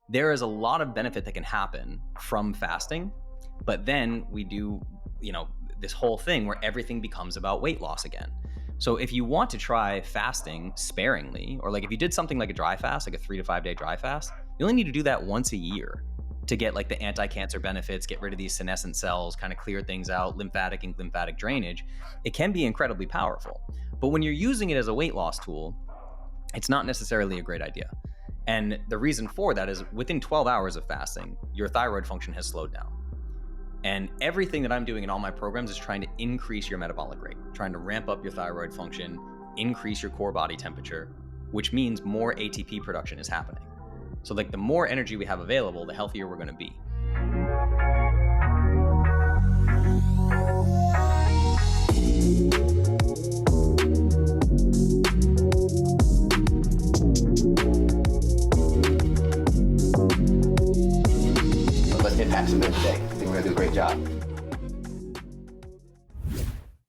there is a lot of benefit that can happen from fasting, but then we do, this whole thing where everything becomes about weight loss again. So if you want to try fasting sparingly, or like if you did something like a dry fast, like a 3 to 5 day dry fast, you only need to do that once a year to get like the anti-cancer benefits, get rid of these senescent cells, kind of clear things out, lymphatic and lymphatic drainage. It can be incredibly powerful. But when you're using it as a weight loss tool, it's not necessarily a great idea. And the reason for that is within 12 hours of fasting, your thyroid function has slowed down. And everything that I'm doing in all my programs is trying to increase your metabolic rate, trying to ramp up your thyroid function, increase your core body temperature, which means more ATP production is happening. So like the more energy we have available, the healthier we're going to be. Let's get past it today. I think we're going to do a great job.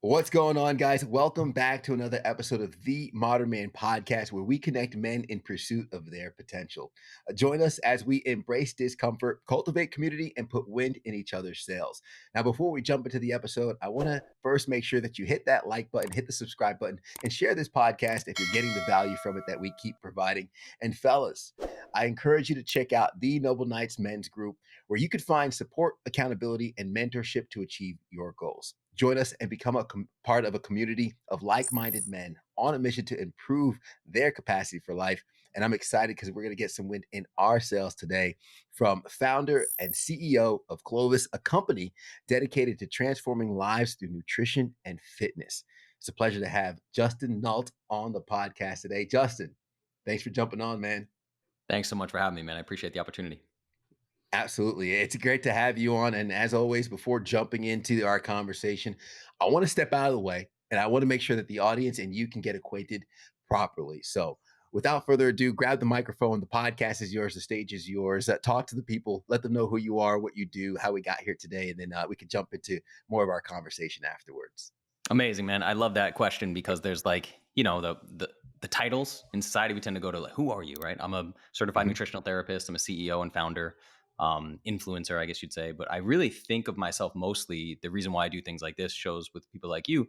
What's going on, guys? Welcome back to another episode of the Modern Man Podcast, where we connect men in pursuit of their potential. Join us as we embrace discomfort, cultivate community, and put wind in each other's sails. Now, before we jump into the episode, I want to first make sure that you hit that like button, hit the subscribe button, and share this podcast if you're getting the value from it that we keep providing. And fellas, I encourage you to check out the Noble Knights Men's Group, where you could find support, accountability, and mentorship to achieve your goals. Join us and become a part of a community of like-minded men on a mission to improve their capacity for life. And I'm excited because we're going to get some wind in our sails today from founder and CEO of Clovis, a company dedicated to transforming lives through nutrition and fitness. It's a pleasure to have Justin Nault on the podcast today. Justin, thanks for jumping on, man. Thanks so much for having me, man. I appreciate the opportunity. Absolutely. It's great to have you on. And as always, before jumping into our conversation, I want to step out of the way and I want to make sure that the audience and you can get acquainted properly. So without further ado, grab the microphone. The podcast is yours. The stage is yours. Talk to the people. Let them know who you are, what you do, how we got here today. And then we can jump into more of our conversation afterwards. Amazing, man. I love that question because there's like, the titles in society, we tend to go to like, who are you, right? I'm a certified nutritional therapist. I'm a CEO and founder. Influencer, I guess you'd say, but I really think of myself mostly. The reason why I do things like this, shows with people like you,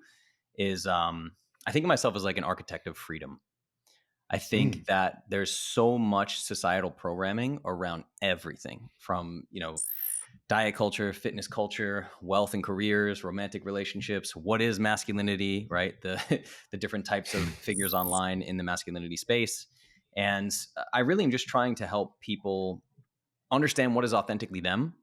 is I think of myself as like an architect of freedom. I think that there's so much societal programming around everything from, diet culture, fitness culture, wealth and careers, romantic relationships. What is masculinity, right? The different types of figures online in the masculinity space. And I really am just trying to help people understand what is authentically them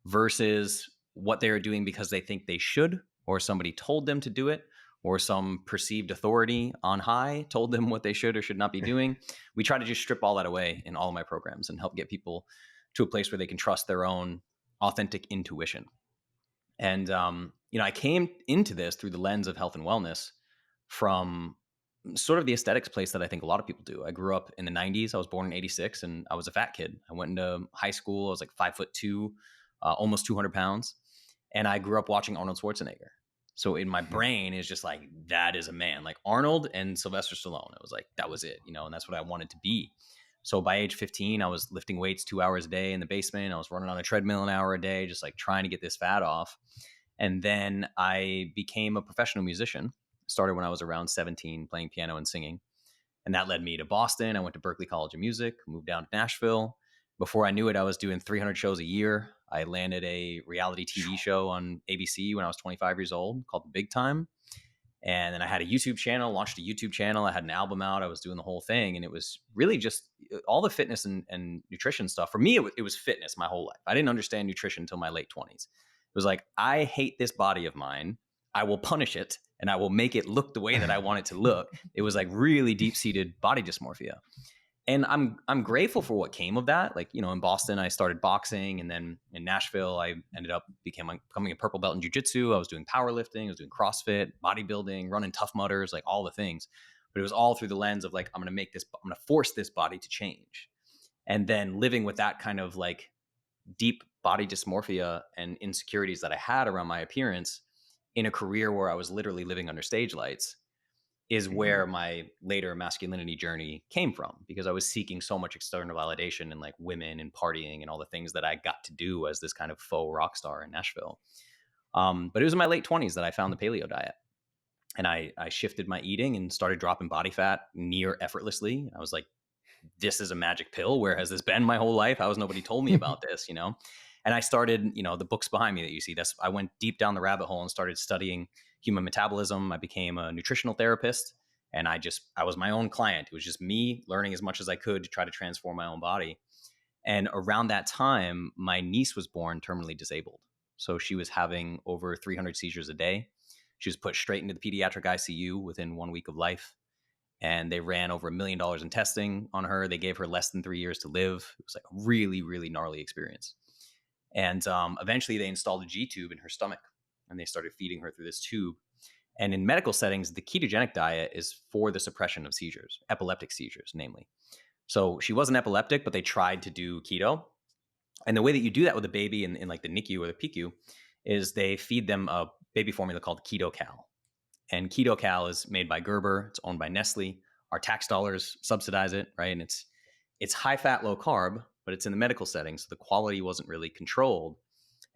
versus what they are doing because they think they should, or somebody told them to do it, or some perceived authority on high told them what they should or should not be doing. We try to just strip all that away in all of my programs and help get people to a place where they can trust their own authentic intuition. And, I came into this through the lens of health and wellness from sort of the aesthetics place that I think a lot of people do. I grew up in the 90s. I was born in 86 and I was a fat kid. I went into high school. I was like 5'2", almost 200 pounds. And I grew up watching Arnold Schwarzenegger. So in my brain is just like, that is a man, like Arnold and Sylvester Stallone. It was like, that was it, and that's what I wanted to be. So by age 15, I was lifting weights 2 hours a day in the basement. I was running on a treadmill an hour a day, just like trying to get this fat off. And then I became a professional musician. Started when I was around 17, playing piano and singing. And that led me to Boston. I went to Berklee College of Music, moved down to Nashville. Before I knew it, I was doing 300 shows a year. I landed a reality TV show on ABC when I was 25 years old called The Big Time. And then I had a YouTube channel, launched a YouTube channel. I had an album out. I was doing the whole thing. And it was really just all the fitness and nutrition stuff. For me, it was fitness my whole life. I didn't understand nutrition until my late 20s. It was like, I hate this body of mine. I will punish it and I will make it look the way that I want it to look. It was like really deep-seated body dysmorphia. And I'm grateful for what came of that. Like, in Boston, I started boxing, and then in Nashville, I ended up becoming a purple belt in jiu-jitsu. I was doing powerlifting, I was doing CrossFit, bodybuilding, running Tough Mudders, like all the things. But it was all through the lens of like, I'm going to force this body to change. And then living with that kind of like deep body dysmorphia and insecurities that I had around my appearance in a career where I was literally living under stage lights, is Mhm. where my later masculinity journey came from, because I was seeking so much external validation and like women and partying and all the things that I got to do as this kind of faux rock star in Nashville. But it was in my late 20s that I found the paleo diet. And I shifted my eating and started dropping body fat near effortlessly. I was like, this is a magic pill. Where has this been my whole life? How has nobody told me about this? And I started, the books behind me that you see, I went deep down the rabbit hole and started studying human metabolism. I became a nutritional therapist, and I was my own client. It was just me learning as much as I could to try to transform my own body. And around that time, my niece was born terminally disabled. So she was having over 300 seizures a day. She was put straight into the pediatric ICU within 1 week of life. And they ran over $1 million in testing on her. They gave her less than 3 years to live. It was like a really, really gnarly experience. And eventually they installed a G tube in her stomach, and they started feeding her through this tube. And in medical settings, the ketogenic diet is for the suppression of seizures, epileptic seizures, namely. So she wasn't epileptic, but they tried to do keto. And the way that you do that with a baby in like the NICU or the PICU is they feed them a baby formula called Keto Cal. And Keto Cal is made by Gerber. It's owned by Nestle. Our tax dollars subsidize it, right? And it's high fat, low carb, but it's in the medical setting, so the quality wasn't really controlled.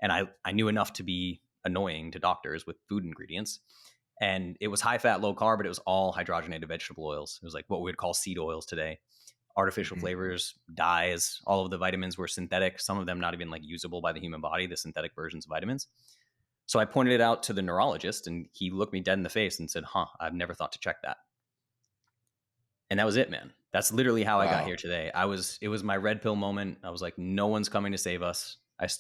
And I knew enough to be annoying to doctors with food ingredients. And it was high fat, low carb, but it was all hydrogenated vegetable oils. It was like what we would call seed oils today. Artificial Mhm. flavors, dyes, all of the vitamins were synthetic, some of them not even like usable by the human body, the synthetic versions of vitamins. So I pointed it out to the neurologist, and he looked me dead in the face and said, I've never thought to check that. And that was it, man. That's literally how I got Wow. here today. It was my red pill moment. I was like, no one's coming to save us.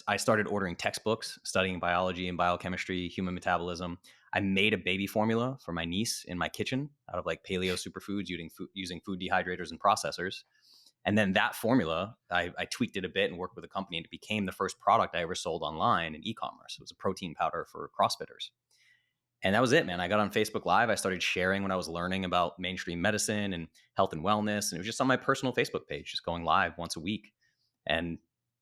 I started ordering textbooks, studying biology and biochemistry, human metabolism. I made a baby formula for my niece in my kitchen out of like paleo superfoods, using food dehydrators and processors. And then that formula, I tweaked it a bit and worked with a company, and it became the first product I ever sold online in e-commerce. It was a protein powder for CrossFitters. And that was it, man. I got on Facebook Live. I started sharing what I was learning about mainstream medicine and health and wellness. And it was just on my personal Facebook page, just going live once a week. And,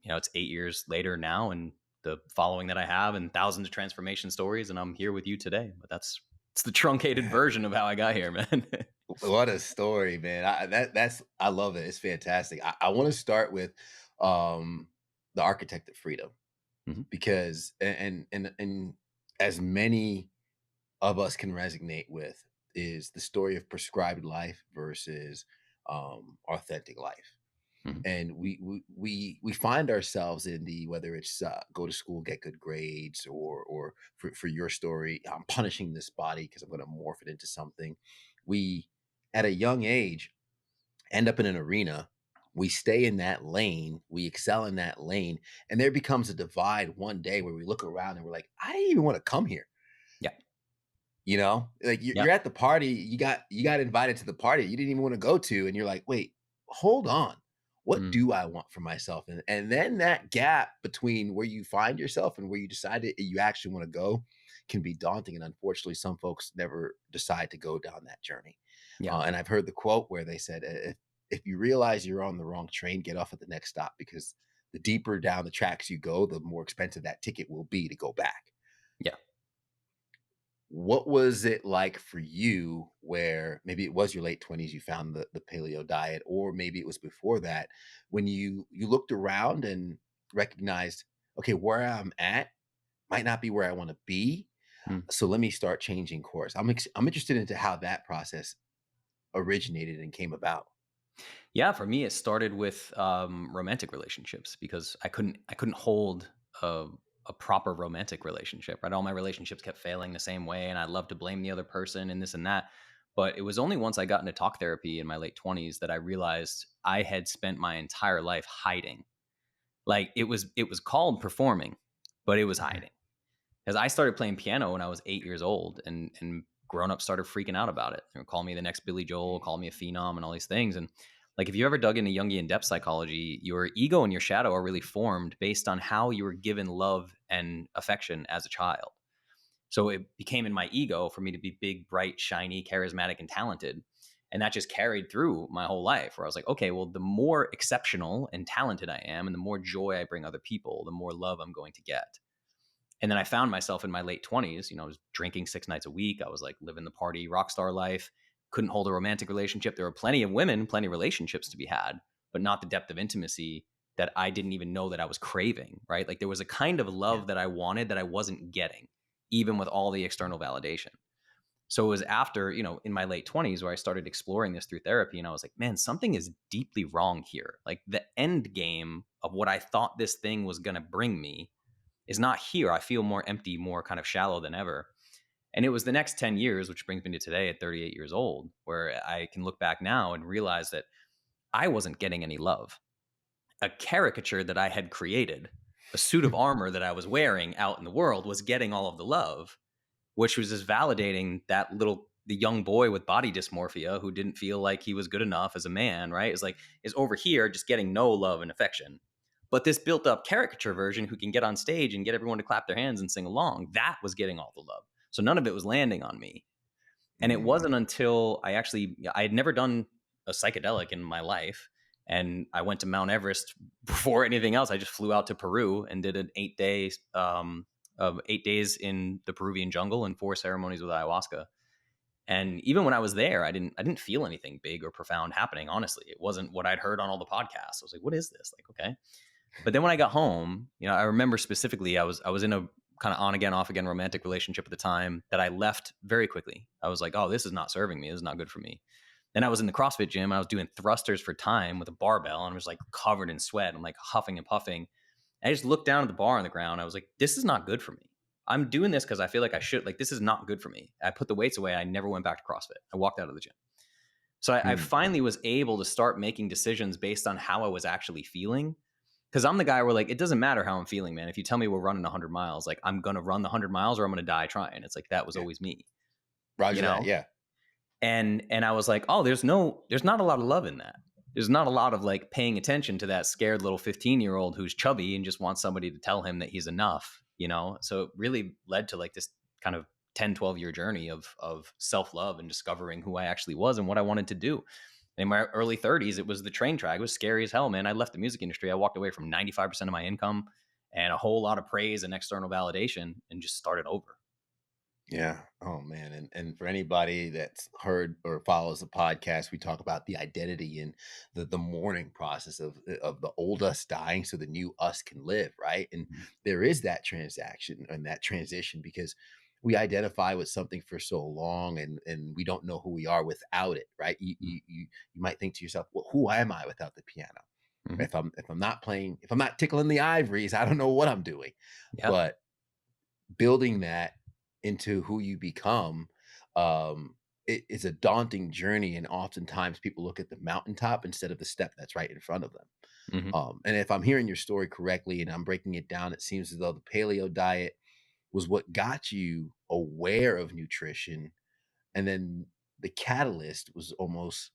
it's 8 years later now, and the following that I have, and thousands of transformation stories. And I'm here with you today. But it's the truncated version of how I got here, man. What a story, man. I love it. It's fantastic. I want to start with um the architect of freedom, Hmm. because and as many of us can resonate with is the story of prescribed life versus authentic life. Hmm. And we find ourselves in the, whether it's go to school, get good grades, or for your story, I'm punishing this body because I'm going to morph it into something. We, at a young age, end up in an arena. We stay in that lane, we excel in that lane, and there becomes a divide one day where we look around and we're like, I didn't even want to come here. Yeah. Like Yeah. you're at the party, you got invited to the party you didn't even want to go to, and you're like, wait, hold on, what Mm. do I want for myself? And then that gap between where you find yourself and where you decided you actually want to go can be daunting. And unfortunately, some folks never decide to go down that journey. Yeah. And I've heard the quote where they said, if you realize you're on the wrong train, get off at the next stop, because the deeper down the tracks you go, the more expensive that ticket will be to go back. Yeah. What was it like for you, where maybe it was your late 20s, you found the paleo diet, or maybe it was before that, when you looked around and recognized, okay, where I'm at might not be where I want to be, Mm. so let me start changing course. I'm interested into how that process originated and came about. Yeah, for me, it started with romantic relationships, because I couldn't hold a proper romantic relationship. Right, all my relationships kept failing the same way, and I love to blame the other person and this and that. But it was only once I got into talk therapy in my late 20s that I realized I had spent my entire life hiding. Like it was called performing, but it was Mhm. hiding. Because I started playing piano when I was 8 years old, and grown ups started freaking out about it. They would call me the next Billy Joel, call me a phenom, and all these things. And like, if you ever dug into Jungian depth psychology, your ego and your shadow are really formed based on how you were given love and affection as a child. So it became in my ego for me to be big, bright, shiny, charismatic, and talented. And that just carried through my whole life, where I was like, okay, well, the more exceptional and talented I am, and the more joy I bring other people, the more love I'm going to get. And then I found myself in my late 20s, I was drinking 6 nights a week. I was like living the party rock star life. couldn't hold a romantic relationship. There were plenty of women, plenty of relationships to be had, but not the depth of intimacy that I didn't even know that I was craving, right? Like there was a kind of Yeah. love that I wanted that I wasn't getting, even with all the external validation. So it was after, in my late 20s where I started exploring this through therapy. And I was like, man, something is deeply wrong here. Like the end game of what I thought this thing was going to bring me is not here. I feel more empty, more kind of shallow than ever. And it was the next 10 years, which brings me to today at 38 years old, where I can look back now and realize that I wasn't getting any love. A caricature that I had created, a suit of armor that I was wearing out in the world was getting all of the love, which was just validating the young boy with body dysmorphia who didn't feel like he was good enough as a man, right? Is over here just getting no love and affection. But this built up caricature version who can get on stage and get everyone to clap their hands and sing along, that was getting all the love. So none of it was landing on me. And it wasn't until I had never done a psychedelic in my life. And I went to Mount Everest before anything else. I just flew out to Peru and did an 8 days of 8 days in the Peruvian jungle and 4 ceremonies with ayahuasca. And even when I was there, I didn't feel anything big or profound happening. Honestly, it wasn't what I'd heard on all the podcasts. I was like, what is this? Like, okay. But then when I got home, I remember specifically I was in a kind of on again, off again romantic relationship at the time that I left very quickly. I was like, oh, this is not serving me. This is not good for me. Then I was in the CrossFit gym. I was doing thrusters for time with a barbell and I was like covered in sweat. I'm like huffing and puffing. I just looked down at the bar on the ground. I was like, this is not good for me. I'm doing this because I feel like I should. Like, this is not good for me. I put the weights away. I never went back to CrossFit. I walked out of the gym. So I finally was able to start making decisions based on how I was actually feeling. Because I'm the guy where like, it doesn't matter how I'm feeling, man. If you tell me we're running 100 miles, like I'm going to run the 100 miles or I'm going to die trying. It's like, that was always me, Roger that. Yeah. And I was like, oh, there's not a lot of love in that. There's not a lot of like paying attention to that scared little 15-year-old who's chubby and just wants somebody to tell him that he's enough, So it really led to like this kind of 10, 12-year journey of self-love and discovering who I actually was and what I wanted to do. In my early 30s, it was the train track. It was scary as hell, man. I left the music industry. I walked away from 95% of my income and a whole lot of praise and external validation and just started over. Yeah. Oh man. And for anybody that's heard or follows the podcast, we talk about the identity and the mourning process of the old us dying so the new us can live, right? And there is that transaction and that transition because we identify with something for so long and we don't know who we are without it, right? You might think to yourself, well, who am I without the piano? Mm-hmm. If I'm not playing, if I'm not tickling the ivories, I don't know what I'm doing. Yep. But building that into who you become, it's a daunting journey. And oftentimes people look at the mountaintop instead of the step that's right in front of them. And if I'm hearing your story correctly and I'm breaking it down, it seems as though the paleo diet was what got you aware of nutrition. And then the catalyst was almost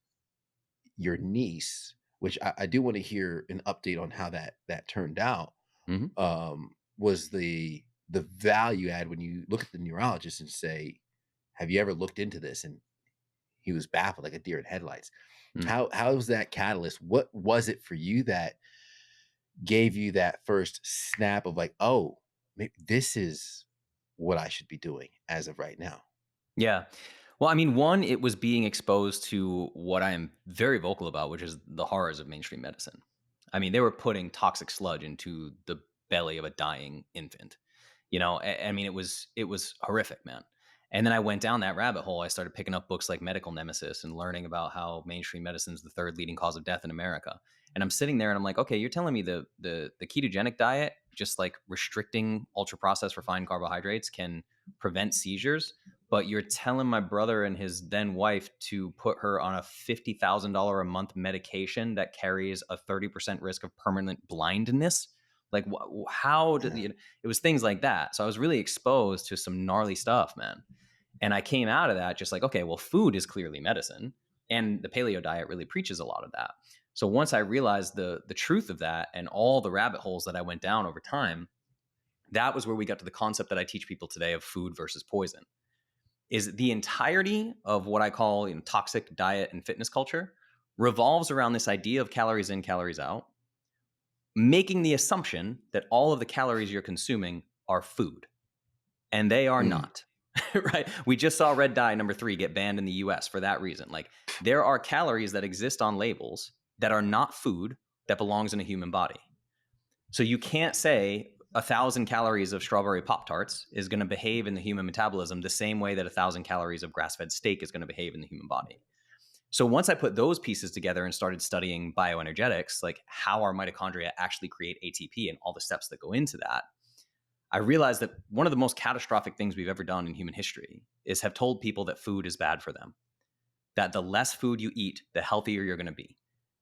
your niece, which I do want to hear an update on how that turned out. Was the value add when you look at the neurologist and say, have you ever looked into this? And he was baffled like a deer in headlights. How was that catalyst? What was it for you that gave you that first snap of like, oh, maybe this is what I should be doing as of right now? Yeah. Well, I mean, one, it was being exposed to what I am very vocal about, which is the horrors of mainstream medicine. I mean, they were putting toxic sludge into the belly of a dying infant. I mean, it was horrific, man. And then I went down that rabbit hole. I started picking up books like Medical Nemesis and learning about how mainstream medicine is the third leading cause of death in America. And I'm sitting there and I'm like, okay, you're telling me the ketogenic diet, just like restricting ultra processed refined carbohydrates, can prevent seizures, but you're telling my brother and his then wife to put her on a $50,000 a month medication that carries a 30% risk of permanent blindness. Like, how did it was things like that. So I was really exposed to some gnarly stuff, man. And I came out of that just like, okay, well, food is clearly medicine. And the paleo diet really preaches a lot of that. So once I realized the truth of that and all the rabbit holes that I went down over time, that was where we got to the concept that I teach people today of food versus poison. Is the entirety of what I call toxic diet and fitness culture revolves around this idea of calories in, calories out, making the assumption that all of the calories you're consuming are food. And they are not. right? We just saw red dye number 3 get banned in the US for that reason. Like, there are calories that exist on labels that are not food that belongs in a human body. So you can't say 1,000 calories of strawberry Pop Tarts is going to behave in the human metabolism the same way that 1,000 calories of grass fed steak is going to behave in the human body. So once I put those pieces together and started studying bioenergetics, like how our mitochondria actually create ATP and all the steps that go into that, I realized that one of the most catastrophic things we've ever done in human history is have told people that food is bad for them, that the less food you eat, the healthier you're going to be,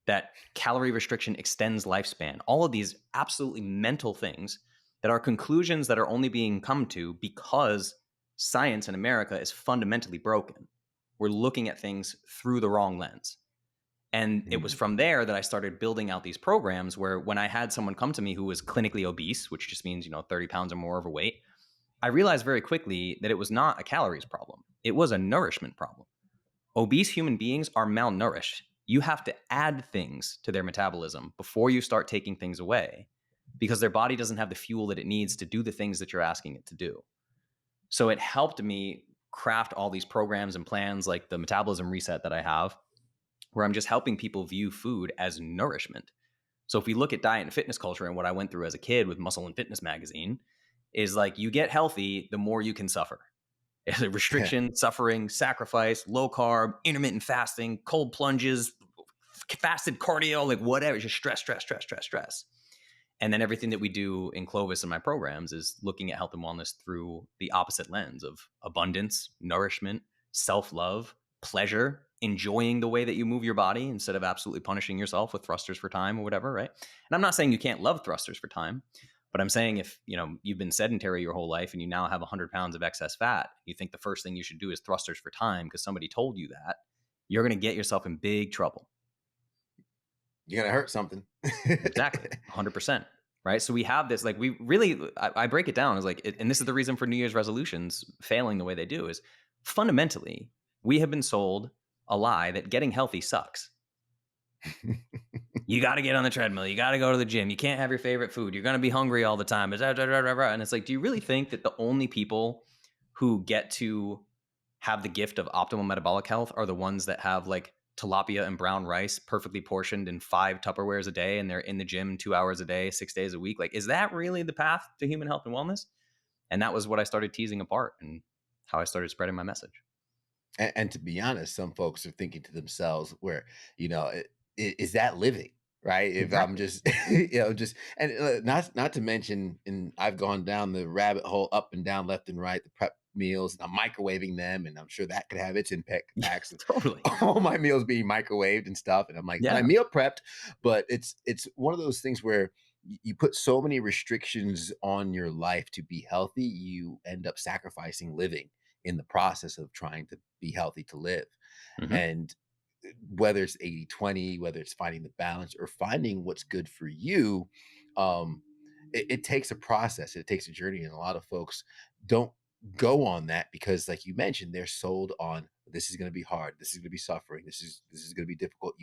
that calorie restriction extends lifespan, all of these absolutely mental things that are conclusions that are only being come to because science in America is fundamentally broken. We're looking at things through the wrong lens. And it was from there that I started building out these programs where when I had someone come to me who was clinically obese, which just means, 30 pounds or more overweight, I realized very quickly that it was not a calories problem. It was a nourishment problem. Obese human beings are malnourished. You have to add things to their metabolism before you start taking things away because their body doesn't have the fuel that it needs to do the things that you're asking it to do. So it helped me craft all these programs and plans like the metabolism reset that I have, where I'm just helping people view food as nourishment. So if we look at diet and fitness culture and what I went through as a kid with Muscle and Fitness magazine, is like you get healthy, the more you can suffer. Restriction, suffering, sacrifice, low carb, intermittent fasting, cold plunges, fasted cardio, like whatever, just stress, stress, stress, stress, stress. And then everything that we do in Clovis and my programs is looking at health and wellness through the opposite lens of abundance, nourishment, self-love, pleasure, enjoying the way that you move your body instead of absolutely punishing yourself with thrusters for time or whatever, right? And I'm not saying you can't love thrusters for time, but I'm saying if, you've been sedentary your whole life and you now have 100 pounds of excess fat, you think the first thing you should do is thrusters for time because somebody told you that, you're going to get yourself in big trouble. You're going to hurt something. Exactly. 100%. Right. So we have this, like, we really, I break it down as like, and this is the reason for New Year's resolutions failing the way they do is fundamentally, we have been sold a lie that getting healthy sucks. You got to get on the treadmill. You got to go to the gym. You can't have your favorite food. You're going to be hungry all the time. And it's like, do you really think that the only people who get to have the gift of optimal metabolic health are the ones that have like tilapia and brown rice perfectly portioned in 5 Tupperwares a day and they're in the gym 2 hours a day, 6 days a week? Like, is that really the path to human health and wellness? And that was what I started teasing apart and how I started spreading my message. And to be honest, some folks are thinking to themselves, where, is that living? Right. If I'm Exactly. just, just, and not to mention, and I've gone down the rabbit hole up and down, left and right, the prep meals, and I'm microwaving them. And I'm sure that could have its impacts of Totally. all my meals being microwaved and stuff. And I'm like, but I Yeah. meal prepped, but it's one of those things where you put so many restrictions on your life to be healthy, you end up sacrificing living in the process of trying to be healthy to live. Mm-hmm. And whether it's 80/20, whether it's finding the balance or finding what's good for you, it takes a process, it takes a journey. And a lot of folks don't go on that because, like you mentioned, they're sold on this is going to be hard, this is going to be suffering, this is going to be difficult.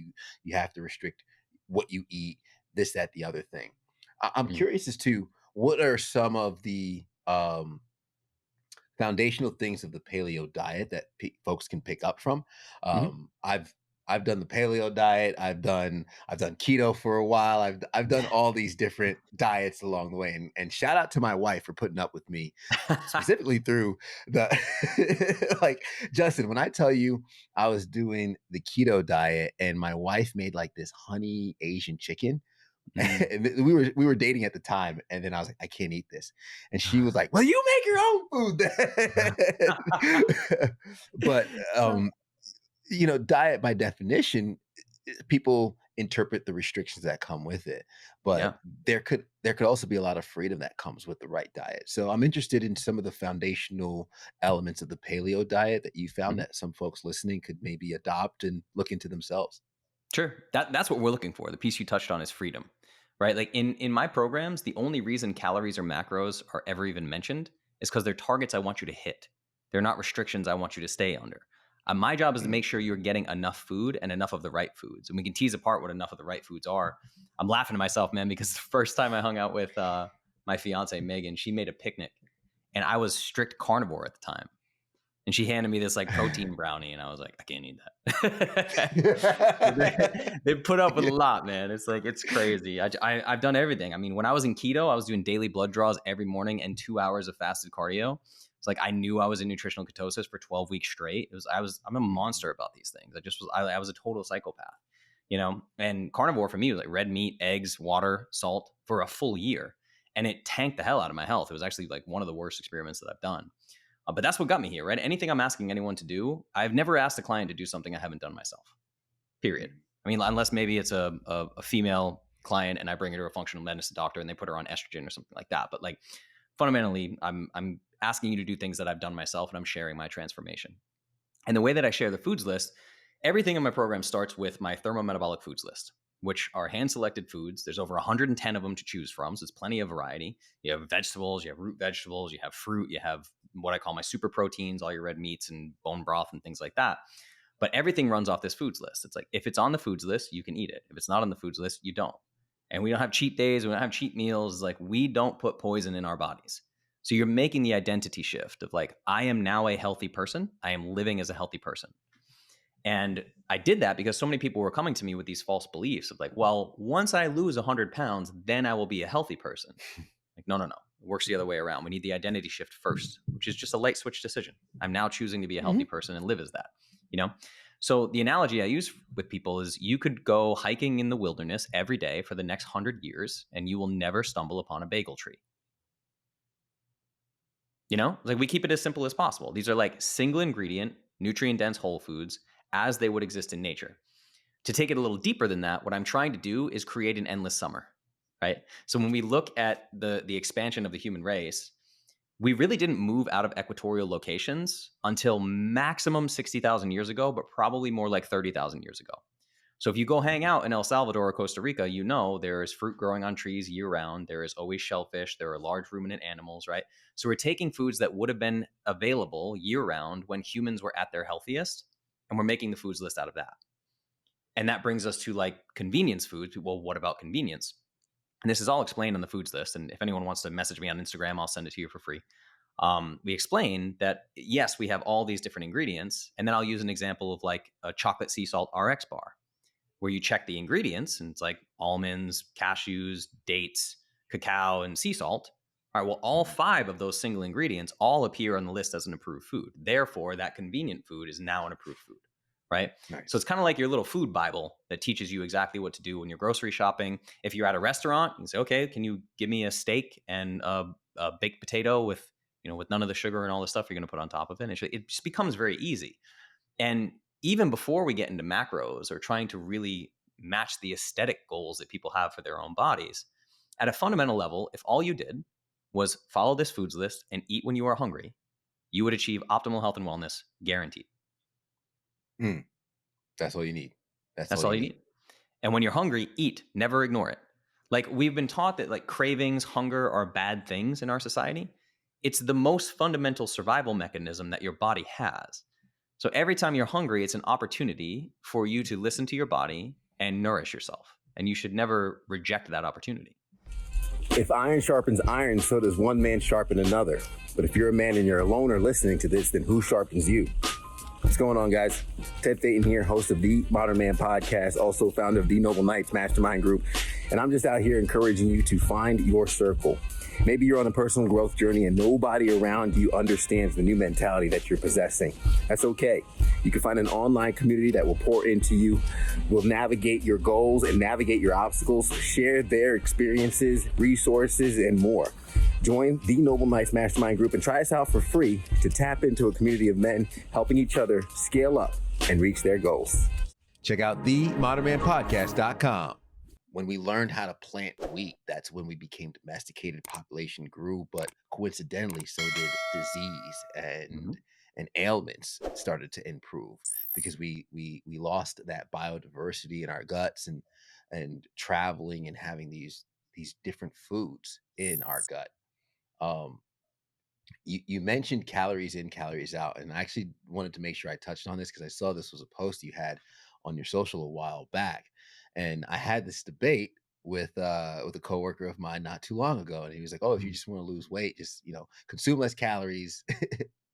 You have to restrict what you eat, this, that, the other thing. I'm Mm-hmm. curious as to what are some of the foundational things of the paleo diet that folks can pick up from. Mm-hmm. I've done the paleo diet. I've done keto for a while. I've done all these different diets along the way. And shout out to my wife for putting up with me, specifically through the like, Justin, when I tell you I was doing the keto diet and my wife made like this honey Asian chicken. Mm. And we were dating at the time, and then I was like, I can't eat this, and she was like, well, you make your own food then. But diet by definition, people interpret the restrictions that come with it, but Yeah. there could also be a lot of freedom that comes with the right diet. So I'm interested in some of the foundational elements of the paleo diet that you found Mhm. that some folks listening could maybe adopt and look into themselves. Sure. That's what we're looking for. The piece you touched on is freedom, right? Like in my programs, the only reason calories or macros are ever even mentioned is because they're targets I want you to hit. They're not restrictions I want you to stay under. My job is to Mm. make sure you're getting enough food and enough of the right foods. And we can tease apart what enough of the right foods are. I'm laughing to myself, man, because the first time I hung out with my fiance, Megan, she made a picnic and I was strict carnivore at the time. And she handed me this like protein brownie, and I was like, I can't eat that. They put up with a lot, man. It's like, it's crazy. I've done everything. I mean, when I was in keto, I was doing daily blood draws every morning and 2 hours of fasted cardio. It's like I knew I was in nutritional ketosis for 12 weeks straight. I'm a monster about these things. I was a total psychopath, and carnivore for me was like red meat, eggs, water, salt for a full year. And it tanked the hell out of my health. It was actually like one of the worst experiments that I've done. But that's what got me here, right? Anything I'm asking anyone to do, I've never asked a client to do something I haven't done myself, period. I mean, unless maybe it's a female client and I bring her to a functional medicine doctor and they put her on estrogen or something like that. But like fundamentally, I'm asking you to do things that I've done myself, and I'm sharing my transformation. And the way that I share the foods list, everything in my program starts with my thermometabolic foods list, which are hand-selected foods. There's over 110 of them to choose from, so it's plenty of variety. You have vegetables, you have root vegetables, you have fruit, you have what I call my super proteins, all your red meats and bone broth and things like that. But everything runs off this foods list. It's like, if it's on the foods list, you can eat it. If it's not on the foods list, you don't. And we don't have cheat days. We don't have cheat meals. It's like, we don't put poison in our bodies. So you're making the identity shift of like, I am now a healthy person. I am living as a healthy person. And I did that because so many people were coming to me with these false beliefs of like, well, once I lose 100 pounds, then I will be a healthy person. Like, no. It works the other way around. We need the identity shift first, which is just a light switch decision. I'm now choosing to be a healthy person and live as that, So the analogy I use with people is, you could go hiking in the wilderness every day for the next 100 years and you will never stumble upon a bagel tree. Like, we keep it as simple as possible. These are like single ingredient, nutrient dense whole foods as they would exist in nature. To take it a little deeper than that, what I'm trying to do is create an endless summer, right? So when we look at the expansion of the human race, we really didn't move out of equatorial locations until maximum 60,000 years ago, but probably more like 30,000 years ago. So if you go hang out in El Salvador or Costa Rica, there is fruit growing on trees year round. There is always shellfish. There are large ruminant animals, right? So we're taking foods that would have been available year round when humans were at their healthiest, and we're making the foods list out of that. And that brings us to like convenience foods. Well, what about convenience? And this is all explained on the foods list. And if anyone wants to message me on Instagram, I'll send it to you for free. We explain that, yes, we have all these different ingredients. And then I'll use an example of like a chocolate sea salt RX bar, where you check the ingredients and it's like almonds, cashews, dates, cacao, and sea salt. All right, well, all 5 of those single ingredients all appear on the list as an approved food. Therefore, that convenient food is now an approved food, right? Nice. So it's kind of like your little food Bible that teaches you exactly what to do when you're grocery shopping. If you're at a restaurant, you can say, okay, can you give me a steak and a baked potato with none of the sugar and all the stuff you're going to put on top of it? It just becomes very easy. And even before we get into macros or trying to really match the aesthetic goals that people have for their own bodies, at a fundamental level, if all you did was follow this foods list and eat when you are hungry, you would achieve optimal health and wellness, guaranteed. That's all you need. That's all you need. And when you're hungry, eat. Never ignore it. Like, we've been taught that like cravings, hunger are bad things in our society. It's the most fundamental survival mechanism that your body has. So every time you're hungry, it's an opportunity for you to listen to your body and nourish yourself. And you should never reject that opportunity. If iron sharpens iron, so does one man sharpen another. But if you're a man and you're alone or listening to this, then who sharpens you? What's going on, guys? Ted Phaeton here, host of the Modern Man Podcast, also founder of the Noble Knights Mastermind Group. And I'm just out here encouraging you to find your circle. Maybe you're on a personal growth journey and nobody around you understands the new mentality that you're possessing. That's okay. You can find an online community that will pour into you, will navigate your goals and navigate your obstacles, share their experiences, resources, and more. Join the Noble Knights Mastermind Group and try us out for free to tap into a community of men helping each other scale up and reach their goals. Check out themodernmanpodcast.com. When we learned how to plant wheat, that's when we became domesticated, population grew, but coincidentally, so did disease and ailments started to improve because we lost that biodiversity in our guts and traveling and having these different foods in our gut. You mentioned calories in, calories out, and I actually wanted to make sure I touched on this because I saw this was a post you had on your social a while back. And I had this debate with a coworker of mine not too long ago, and he was like, "Oh, if you just want to lose weight, just consume less calories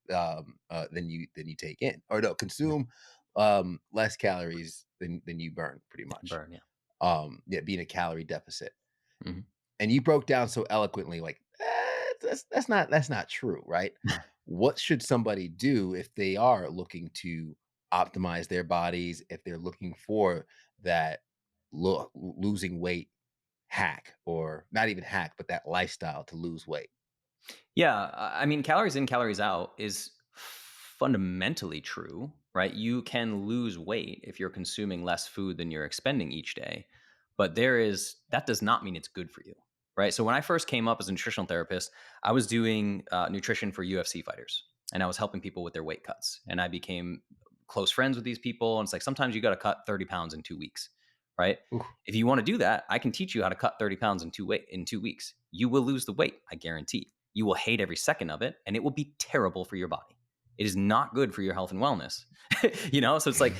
than you take in, or no, consume less calories than you burn, pretty much. Burn, yeah. Yeah, being a calorie deficit. Mhm. And you broke down so eloquently, like, that's not true, right? What should somebody do if they are looking to optimize their bodies, if they're looking for that losing weight hack, or not even hack, but that lifestyle to lose weight? Yeah, I mean, calories in, calories out is fundamentally true, right? You can lose weight if you're consuming less food than you're expending each day, but that does not mean it's good for you, right? So when I first came up as a nutritional therapist, I was doing nutrition for UFC fighters, and I was helping people with their weight cuts, and I became close friends with these people. And it's like sometimes you got to cut 30 pounds in 2 weeks, right? Oof. If you want to do that, I can teach you how to cut 30 pounds in 2 weeks. You will lose the weight, I guarantee. You will hate every second of it, and it will be terrible for your body. It is not good for your health and wellness. So it's like,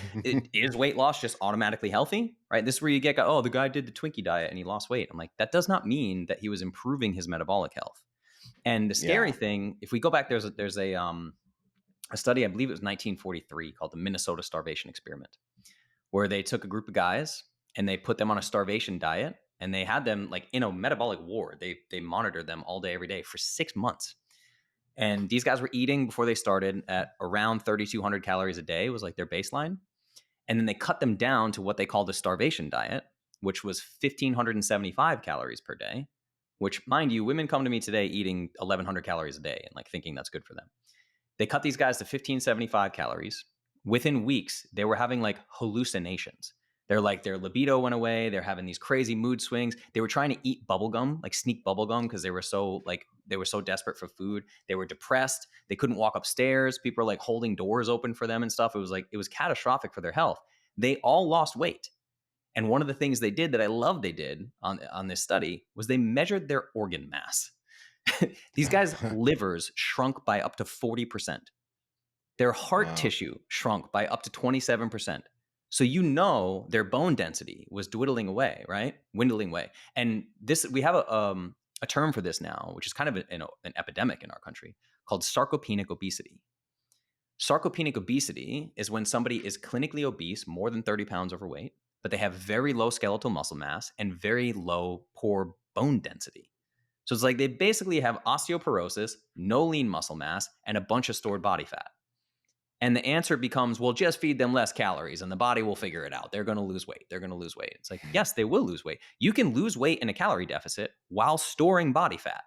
is weight loss just automatically healthy, right? This is where you get, oh, the guy did the Twinkie diet and he lost weight. I'm like, that does not mean that he was improving his metabolic health. And the scary Yeah. thing, if we go back, there's a study, I believe it was 1943, called the Minnesota Starvation Experiment, where they took a group of guys and they put them on a starvation diet, and they had them like in a metabolic ward. They monitored them all day, every day for 6 months. And these guys were eating before they started at around 3,200 calories a day was like their baseline. And then they cut them down to what they called a starvation diet, which was 1,575 calories per day, which, mind you, women come to me today eating 1,100 calories a day and like thinking that's good for them. They cut these guys to 1,575 calories. Within weeks, they were having like hallucinations. They're like, their libido went away. They're having these crazy mood swings. They were trying to eat bubblegum, like sneak bubblegum, because they were so desperate for food. They were depressed. They couldn't walk upstairs. People were like holding doors open for them and stuff. It was catastrophic for their health. They all lost weight. And one of the things they did that I love they did on this study was they measured their organ mass. These guys' livers shrunk by up to 40%. Their heart Wow. tissue shrunk by up to 27%. So their bone density was dwindling away, right? Dwindling away. And we have a term for this now, which is kind of an epidemic in our country, called sarcopenic obesity. Sarcopenic obesity is when somebody is clinically obese, more than 30 pounds overweight, but they have very low skeletal muscle mass and very low, poor bone density. So it's like they basically have osteoporosis, no lean muscle mass, and a bunch of stored body fat. And the answer becomes, well, just feed them less calories and the body will figure it out. They're going to lose weight. They're going to lose weight. It's like, yes, they will lose weight. You can lose weight in a calorie deficit while storing body fat.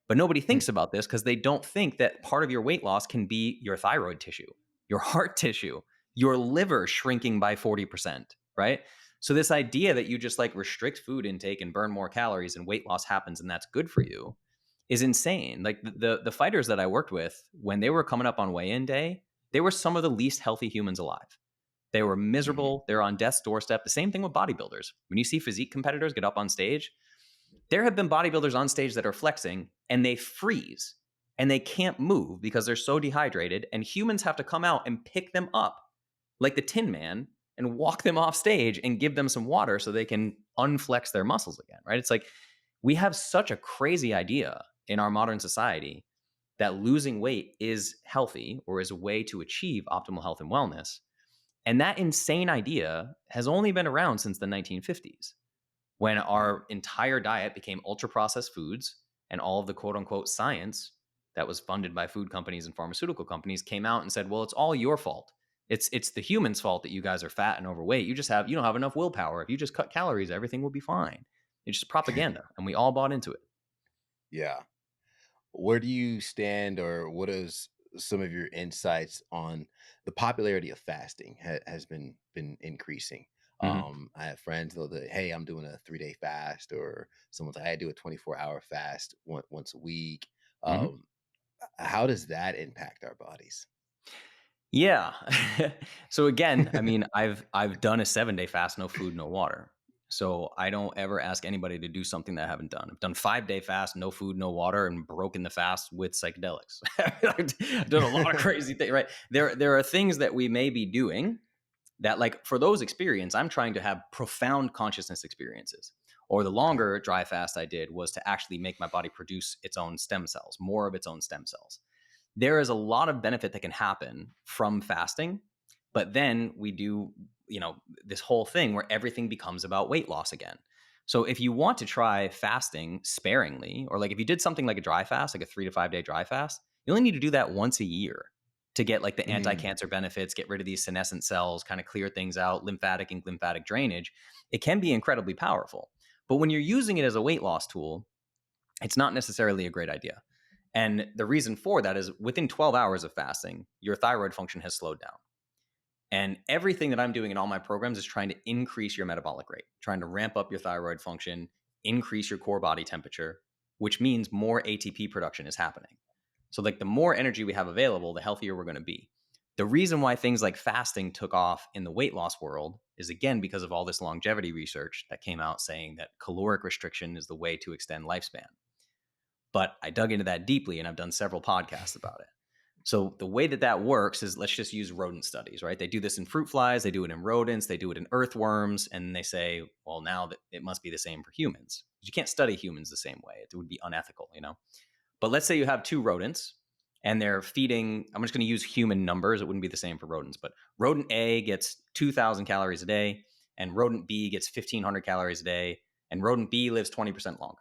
But nobody thinks about this because they don't think that part of your weight loss can be your thyroid tissue, your heart tissue, your liver shrinking by 40%, right? So this idea that you just like restrict food intake and burn more calories and weight loss happens and that's good for you is insane. Like the fighters that I worked with, when they were coming up on weigh-in day, they were some of the least healthy humans alive. They were miserable. They're on death's doorstep. The same thing with bodybuilders. When you see physique competitors get up on stage, there have been bodybuilders on stage that are flexing and they freeze and they can't move because they're so dehydrated, and humans have to come out and pick them up like the Tin Man and walk them off stage and give them some water so they can unflex their muscles again, right? It's like we have such a crazy idea in our modern society that losing weight is healthy or is a way to achieve optimal health and wellness. And that insane idea has only been around since the 1950s, when our entire diet became ultra processed foods and all of the quote unquote science that was funded by food companies and pharmaceutical companies came out and said, well, it's all your fault. It's the humans' fault that you guys are fat and overweight. You don't have enough willpower. If you just cut calories, everything will be fine. It's just propaganda. And we all bought into it. Yeah. Where do you stand, or what is some of your insights on the popularity of fasting has been increasing? Mm-hmm. I have friends though that, hey, I'm doing a 3-day fast, or someone's like, I do a 24-hour fast once a week. Mm-hmm. How does that impact our bodies? Yeah. So again, I mean, I've done a 7-day fast, no food, no water. So I don't ever ask anybody to do something that I haven't done. I've done 5-day fast, no food, no water, and broken the fast with psychedelics. I've done a lot of crazy things, right? There are things that we may be doing that, like, for those experiences, I'm trying to have profound consciousness experiences. Or the longer dry fast I did was to actually make my body produce its own stem cells, more of its own stem cells. there is a lot of benefit that can happen from fasting. But then we do, this whole thing where everything becomes about weight loss again. So if you want to try fasting sparingly, or like if you did something like a dry fast, like a 3 to 5 day dry fast, you only need to do that once a year to get like the anti-cancer benefits, get rid of these senescent cells, kind of clear things out, lymphatic and lymphatic drainage. It can be incredibly powerful. But when you're using it as a weight loss tool, it's not necessarily a great idea. And the reason for that is within 12 hours of fasting, your thyroid function has slowed down. And everything that I'm doing in all my programs is trying to increase your metabolic rate, trying to ramp up your thyroid function, increase your core body temperature, which means more ATP production is happening. So like the more energy we have available, the healthier we're going to be. The reason why things like fasting took off in the weight loss world is, again, because of all this longevity research that came out saying that caloric restriction is the way to extend lifespan. But I dug into that deeply, and I've done several podcasts about it. So the way that works is, let's just use rodent studies, right? They do this in fruit flies, they do it in rodents, they do it in earthworms, and they say, well, now that it must be the same for humans. You can't study humans the same way. It would be unethical, But let's say you have two rodents and they're feeding, I'm just going to use human numbers. It wouldn't be the same for rodents, but rodent A gets 2,000 calories a day and rodent B gets 1,500 calories a day, and rodent B lives 20% longer.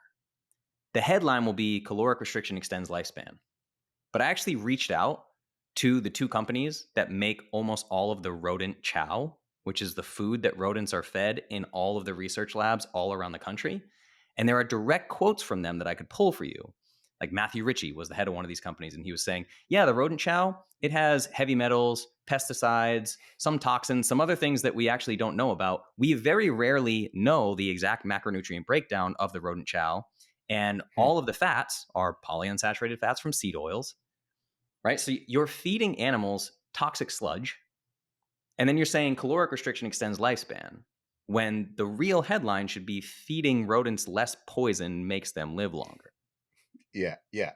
The headline will be caloric restriction extends lifespan. But I actually reached out to the two companies that make almost all of the rodent chow, which is the food that rodents are fed in all of the research labs all around the country. And there are direct quotes from them that I could pull for you. Like Matthew Ritchie was the head of one of these companies, and he was saying, yeah, the rodent chow, it has heavy metals, pesticides, some toxins, some other things that we actually don't know about. We very rarely know the exact macronutrient breakdown of the rodent chow. And all of the fats are polyunsaturated fats from seed oils, right? So you're feeding animals toxic sludge, and then you're saying caloric restriction extends lifespan, when the real headline should be feeding rodents less poison makes them live longer. Yeah.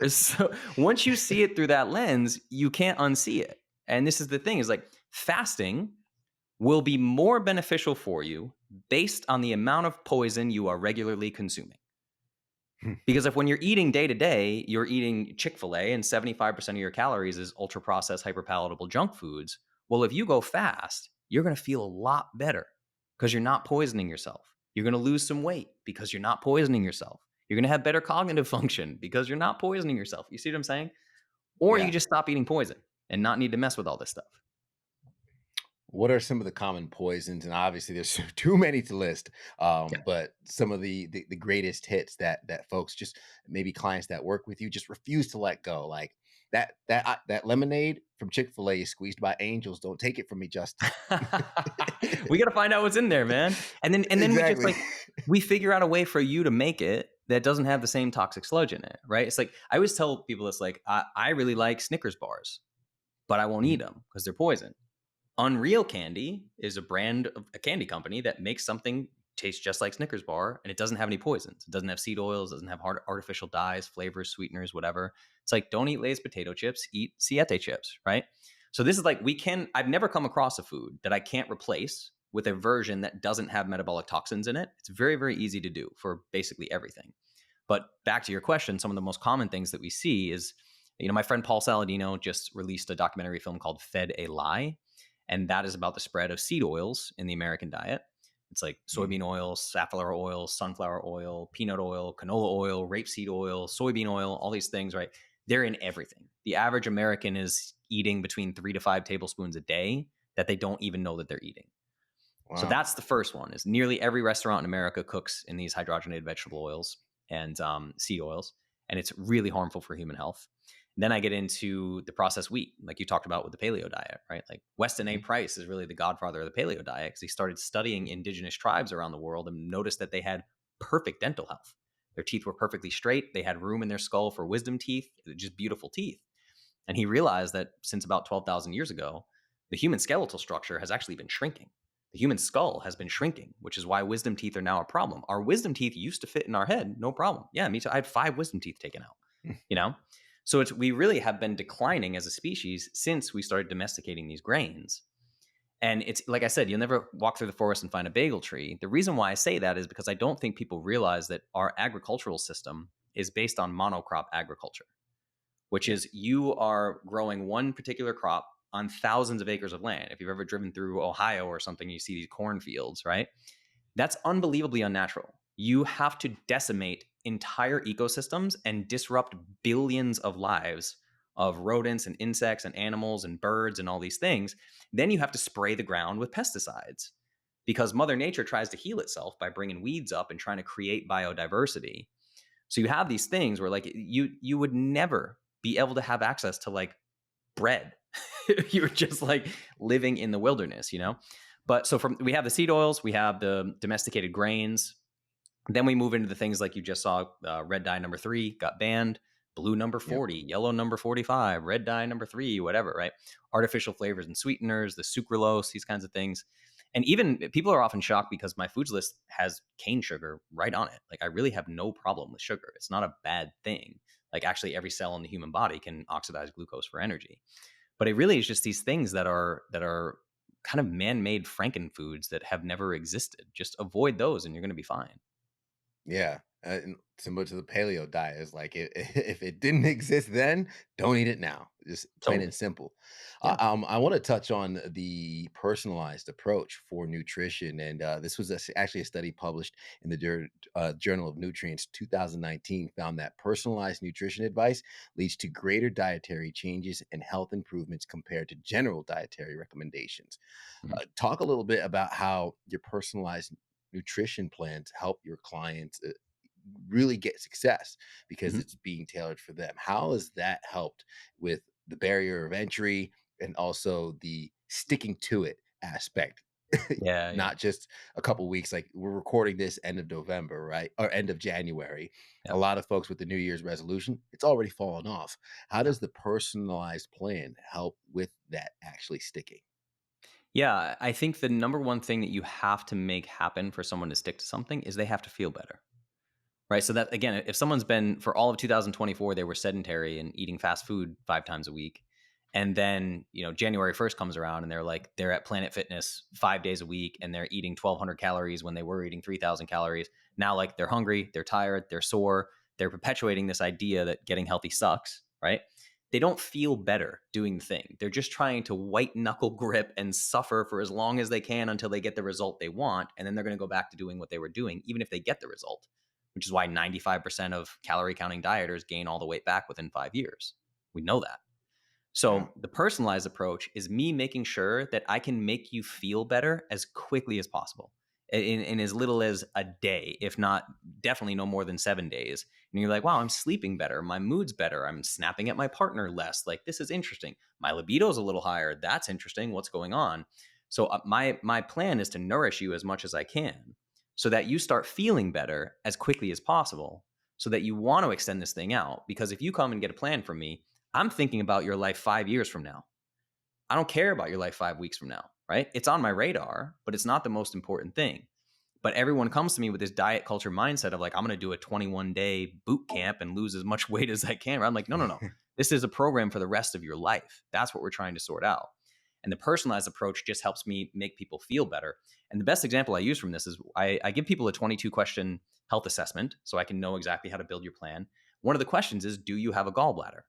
So once you see it through that lens, you can't unsee it. And this is the thing, is like fasting will be more beneficial for you based on the amount of poison you are regularly consuming. Because if when you're eating day to day, you're eating Chick-fil-A and 75% of your calories is ultra processed, hyperpalatable junk foods. Well, if you go fast, you're going to feel a lot better because you're not poisoning yourself. You're going to lose some weight because you're not poisoning yourself. You're going to have better cognitive function because you're not poisoning yourself. You see what I'm saying? Or you just stop eating poison and not need to mess with all this stuff. What are some of the common poisons? And obviously there's too many to list, but some of the greatest hits that folks, just maybe clients that work with you, just refuse to let go. Like that lemonade from Chick-fil-A is squeezed by angels. Don't take it from me, Justin. We got to find out what's in there, man. And then Exactly. we figure out a way for you to make it that doesn't have the same toxic sludge in it, right? It's like, I always tell people, it's like, I really like Snickers bars, but I won't eat them because they're poison. Unreal Candy is a brand of a candy company that makes something taste just like Snickers bar, and it doesn't have any poisons. It doesn't have seed oils, doesn't have artificial dyes, flavors, sweeteners, whatever. It's like, don't eat Lay's potato chips, eat Siete chips, right? So this is like, I've never come across a food that I can't replace with a version that doesn't have metabolic toxins in it. It's very, very easy to do for basically everything. But back to your question, some of the most common things that we see is, my friend Paul Saladino just released a documentary film called Fed a Lie. And that is about the spread of seed oils in the American diet. It's like soybean oil, safflower oil, sunflower oil, peanut oil, canola oil, rapeseed oil, soybean oil, all these things, right? They're in everything. The average American is eating between 3 to 5 tablespoons a day that they don't even know that they're eating. Wow. So that's the first one, is nearly every restaurant in America cooks in these hydrogenated vegetable oils and seed oils, and it's really harmful for human health. Then I get into the processed wheat, like you talked about with the paleo diet, right? Like Weston A. Price is really the godfather of the paleo diet, because he started studying indigenous tribes around the world and noticed that they had perfect dental health. Their teeth were perfectly straight. They had room in their skull for wisdom teeth, just beautiful teeth. And he realized that since about 12,000 years ago, the human skeletal structure has actually been shrinking. The human skull has been shrinking, which is why wisdom teeth are now a problem. Our wisdom teeth used to fit in our head, no problem. Yeah, me too. I had 5 wisdom teeth taken out, So we really have been declining as a species since we started domesticating these grains. And it's like I said, you'll never walk through the forest and find a bagel tree. The reason why I say that is because I don't think people realize that our agricultural system is based on monocrop agriculture. which is you are growing one particular crop on thousands of acres of land. If you've ever driven through Ohio or something, you see these cornfields, right? That's unbelievably unnatural. You have to decimate entire ecosystems and disrupt billions of lives of rodents and insects and animals and birds and all these things. Then you have to spray the ground with pesticides because Mother Nature tries to heal itself by bringing weeds up and trying to create biodiversity. So you have these things where like you would never be able to have access to like bread. You're just like living in the wilderness, you know? But so we have the seed oils, we have the domesticated grains. Then we move into the things like you just saw, red dye number 3 got banned, blue number 40, yellow number 45, red dye number 3, whatever, right? Artificial flavors and sweeteners, the sucralose, these kinds of things. And even people are often shocked because my foods list has cane sugar right on it. Like I really have no problem with sugar. It's not a bad thing. Like actually every cell in the human body can oxidize glucose for energy. But it really is just these things that are kind of man-made frankenfoods that have never existed. Just avoid those and you're going to be fine. Yeah. And similar to the paleo diet is like if it didn't exist then, don't eat it now. Just plain and simple. Yeah. I want to touch on the personalized approach for nutrition, and this was actually a study published in the Journal of Nutrients 2019 found that personalized nutrition advice leads to greater dietary changes and health improvements compared to general dietary recommendations. Talk a little bit about how your personalized nutrition plans help your clients really get success because it's being tailored for them. How has that helped with the barrier of entry and also the sticking to it aspect? Yeah. Not just a couple weeks. Like we're recording this end of November, right? Or end of January. Yeah. A lot of folks with the New Year's resolution, it's already fallen off. How does the personalized plan help with that actually sticking? Yeah, I think the number one thing that you have to make happen for someone to stick to something is they have to feel better. Right. So that again, if someone's been for all of 2024, they were sedentary and eating fast food 5 times a week. And then, January 1st comes around and they're at Planet Fitness 5 days a week and they're eating 1,200 calories when they were eating 3,000 calories. Now, like they're hungry, they're tired, they're sore. They're perpetuating this idea that getting healthy sucks. Right. They don't feel better doing the thing. They're just trying to white knuckle grip and suffer for as long as they can until they get the result they want. And then they're going to go back to doing what they were doing, even if they get the result, which is why 95% of calorie counting dieters gain all the weight back within 5 years. We know that. So the personalized approach is me making sure that I can make you feel better as quickly as possible in as little as a day, if not definitely no more than 7 days. And you're like, wow, I'm sleeping better. My mood's better. I'm snapping at my partner less. Like, this is interesting. My libido's a little higher. That's interesting. What's going on? So my plan is to nourish you as much as I can so that you start feeling better as quickly as possible so that you want to extend this thing out. Because if you come and get a plan from me, I'm thinking about your life 5 years from now. I don't care about your life 5 weeks from now, right? It's on my radar, but it's not the most important thing. But everyone comes to me with this diet culture mindset of like, I'm going to do a 21-day boot camp and lose as much weight as I can. I'm like, no. This is a program for the rest of your life. That's what we're trying to sort out. And the personalized approach just helps me make people feel better. And the best example I use from this is I give people a 22-question health assessment so I can know exactly how to build your plan. One of the questions is, do you have a gallbladder?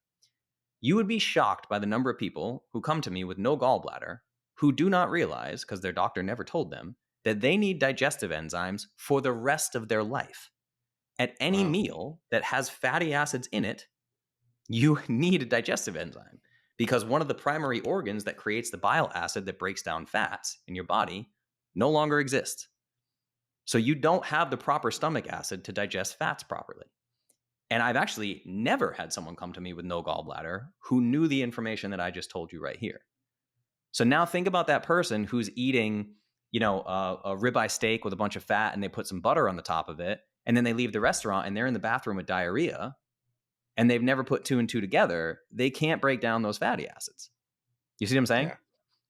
You would be shocked by the number of people who come to me with no gallbladder who do not realize, because their doctor never told them, that they need digestive enzymes for the rest of their life. At any meal that has fatty acids in it, you need a digestive enzyme because one of the primary organs that creates the bile acid that breaks down fats in your body no longer exists. So you don't have the proper stomach acid to digest fats properly. And I've actually never had someone come to me with no gallbladder who knew the information that I just told you right here. So now think about that person who's eating, a ribeye steak with a bunch of fat and they put some butter on the top of it. And then they leave the restaurant and they're in the bathroom with diarrhea and they've never put 2 and 2 together. They can't break down those fatty acids. You see what I'm saying? Yeah.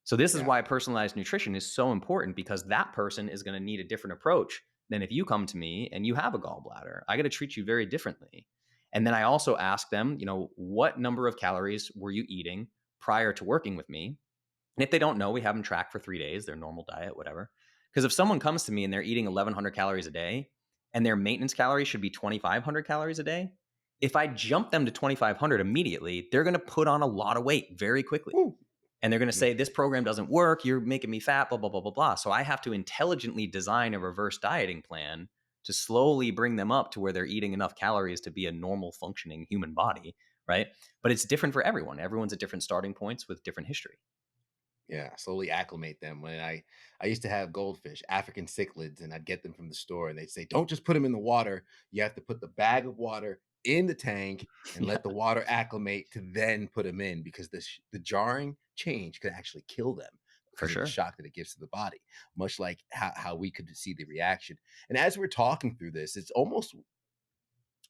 So this is why personalized nutrition is so important, because that person is going to need a different approach than if you come to me and you have a gallbladder. I got to treat you very differently. And then I also ask them, what number of calories were you eating prior to working with me? And if they don't know, we have them track for 3 days, their normal diet, whatever. Because if someone comes to me and they're eating 1,100 calories a day and their maintenance calories should be 2,500 calories a day, If I jump them to 2,500 immediately, they're going to put on a lot of weight very quickly. Ooh. And they're going to say, this program doesn't work. You're making me fat, blah, blah, blah, blah, blah. So I have to intelligently design a reverse dieting plan to slowly bring them up to where they're eating enough calories to be a normal functioning human body, right? But it's different for everyone. Everyone's at different starting points with different history. Yeah, slowly acclimate them. When I used to have goldfish, African cichlids, and I'd get them from the store, and they'd say, "Don't just put them in the water. You have to put the bag of water in the tank and Yeah, let the water acclimate to then put them in, because the jarring change could actually kill them for because of the sure. shock that it gives to the body." Much like how we could see the reaction. And as we're talking through this, it's almost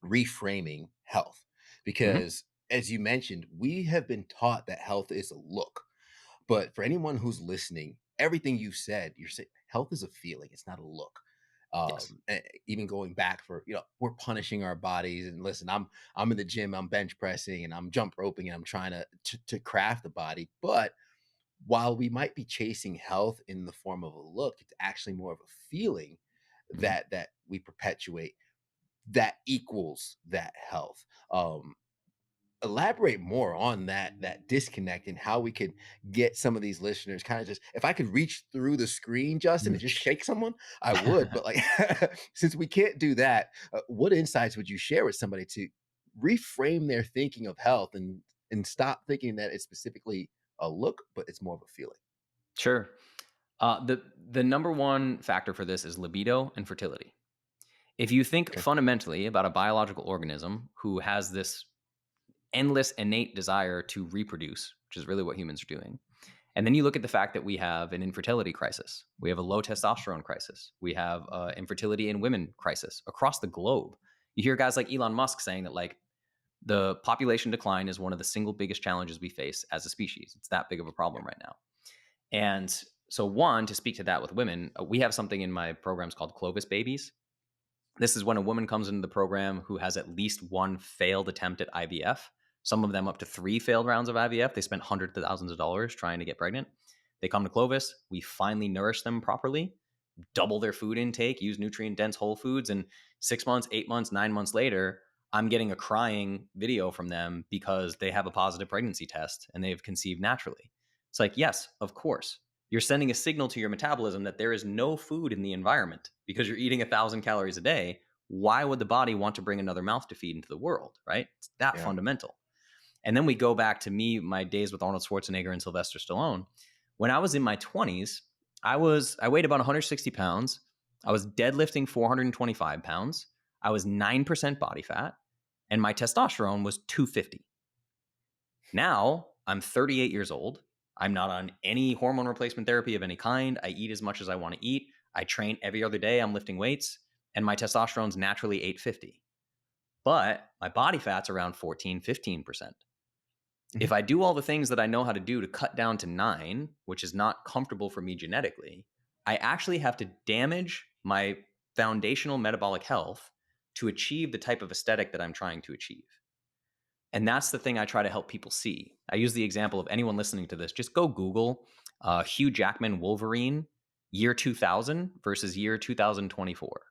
reframing health, Hmm. because, as you mentioned, we have been taught that health is a look. But for anyone who's listening, everything you've said, you're saying health is a feeling, it's not a look. Yes. Even going back, for we're punishing our bodies. And listen, I'm in the gym, I'm bench pressing, and I'm jump roping, and I'm trying to craft the body. But while we might be chasing health in the form of a look, it's actually more of a feeling Hmm. that we perpetuate that equals that health. Elaborate more on that disconnect, and how we could get some of these listeners kind of, just, if I could reach through the screen, Justin, and just shake someone, I would. But, like, since we can't do that, what insights would you share with somebody to reframe their thinking of health, and stop thinking that it's specifically a look, but it's more of a feeling? Sure. The number one factor for this is libido and fertility. If you think Okay. fundamentally about a biological organism who has this endless innate desire to reproduce, which is really what humans are doing, and then you look at the fact that we have an infertility crisis, we have a low testosterone crisis, we have infertility in women crisis across the globe. You hear guys like Elon Musk saying that, like, the population decline is one of the single biggest challenges we face as a species. It's that big of a Yeah. problem right now. And so, one, to speak to that with women, we have something in my programs called Clovis babies. This is when a woman comes into the program who has at least one failed attempt at IVF, some of them up to 3 failed rounds of IVF. They spent hundreds of thousands of dollars trying to get pregnant. They come to Clovis. We finally nourish them properly, double their food intake, use nutrient dense whole foods. And 6 months, 8 months, 9 months later, I'm getting a crying video from them because they have a positive pregnancy test and they've conceived naturally. It's like, yes, of course. You're sending a signal to your metabolism that there is no food in the environment because you're eating 1,000 calories a day. Why would the body want to bring another mouth to feed into the world, right? It's that Yeah. fundamental. And then we go back to me, my days with Arnold Schwarzenegger and Sylvester Stallone. When I was in my 20s, I weighed about 160 pounds. I was deadlifting 425 pounds. I was 9% body fat, and my testosterone was 250. Now I'm 38 years old. I'm not on any hormone replacement therapy of any kind. I eat as much as I want to eat. I train every other day. I'm lifting weights, and my testosterone's naturally 850. But my body fat's around 14, 15%. If Mhm. I do all the things that I know how to do to cut down to 9, which is not comfortable for me genetically, I actually have to damage my foundational metabolic health to achieve the type of aesthetic that I'm trying to achieve. And that's the thing I try to help people see. I use the example of anyone listening to this, just go Google Hugh Jackman Wolverine year 2000 versus year 2024.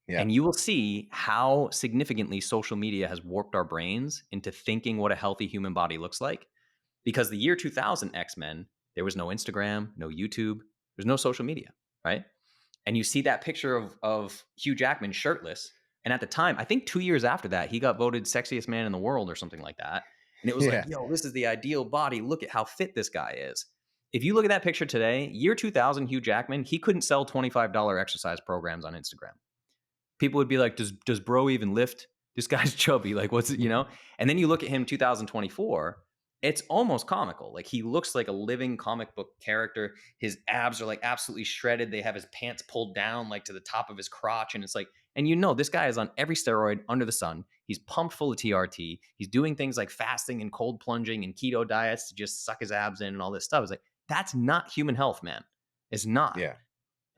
Yeah. And you will see how significantly social media has warped our brains into thinking what a healthy human body looks like. Because the year 2000 X-Men, there was no Instagram, no YouTube, there's no social media, right? And you see that picture of Hugh Jackman shirtless. And at the time, I think 2 years after that, he got voted sexiest man in the world or something like that. And it was like, Yeah. yo, this is the ideal body. Look at how fit this guy is. If you look at that picture today, year 2000 Hugh Jackman, he couldn't sell $25 exercise programs on Instagram. People would be like, does bro even lift? This guy's chubby. Like, what's it, you know? And then you look at him 2024, it's almost comical. Like, he looks like a living comic book character. His abs are like absolutely shredded. They have his pants pulled down like to the top of his crotch. And it's like, and this guy is on every steroid under the sun. He's pumped full of TRT. He's doing things like fasting and cold plunging and keto diets to just suck his abs in and all this stuff. It's like, that's not human health, man. It's not. Yeah.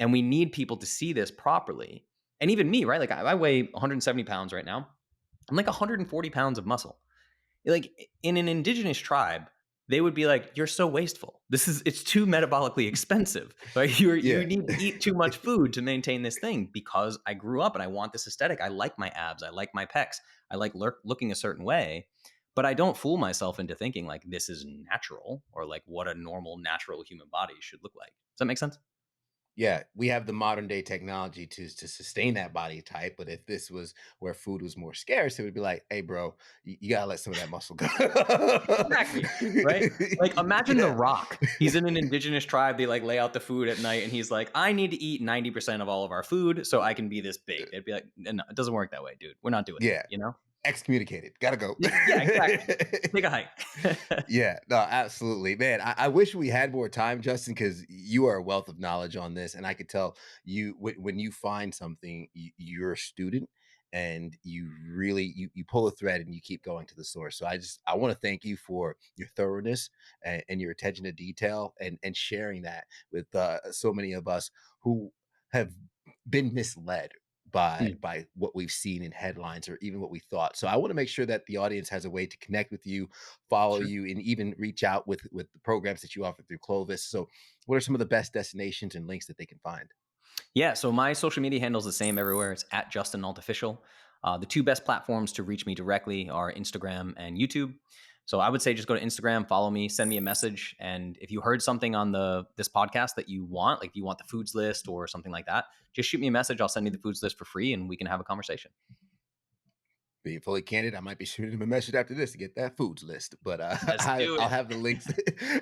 And we need people to see this properly. And even me, right? Like, I weigh 170 pounds right now. I'm like 140 pounds of muscle. Like, in an indigenous tribe, they would be like, you're so wasteful. It's too metabolically expensive. Right? You Yeah. need to eat too much food to maintain this thing, because I grew up and I want this aesthetic. I like my abs. I like my pecs. I like looking a certain way, but I don't fool myself into thinking like this is natural or like what a normal natural human body should look like. Does that make sense? Yeah, we have the modern day technology to sustain that body type, but if this was where food was more scarce, it would be like, "Hey, bro, you gotta let some of that muscle go." Exactly. Right. Like imagine The Yeah. Rock. He's in an indigenous tribe. They like lay out the food at night and he's like, I need to eat 90% of all of our food so I can be this big. It'd be like, no, it doesn't work that way, dude. We're not doing that, Yeah, you know? excommunicated. Gotta go. Yeah, exactly. Take a hike. Yeah, no, absolutely, man. I wish we had more time, Justin, because you are a wealth of knowledge on this, and I could tell you when you find something, you're a student, and you really you pull a thread and you keep going to the source. So I want to thank you for your thoroughness and your attention to detail and sharing that with so many of us who have been misled Mm, by what we've seen in headlines or even what we thought. So I want to make sure that the audience has a way to connect with you, follow sure. you, and even reach out with the programs that you offer through Clovis. So what are some of the best destinations and links that they can find? Yeah, so my social media handle is the same everywhere. It's at Justin Nault Official. The two best platforms to reach me directly are Instagram and YouTube. So I would say just go to Instagram, follow me, send me a message, and if you heard something on this podcast that you want, like if you want the foods list or something like that, just shoot me a message. I'll send you the foods list for free, and we can have a conversation. Being fully candid, I might be shooting him a message after this to get that foods list. But Let's do I'll it. have the links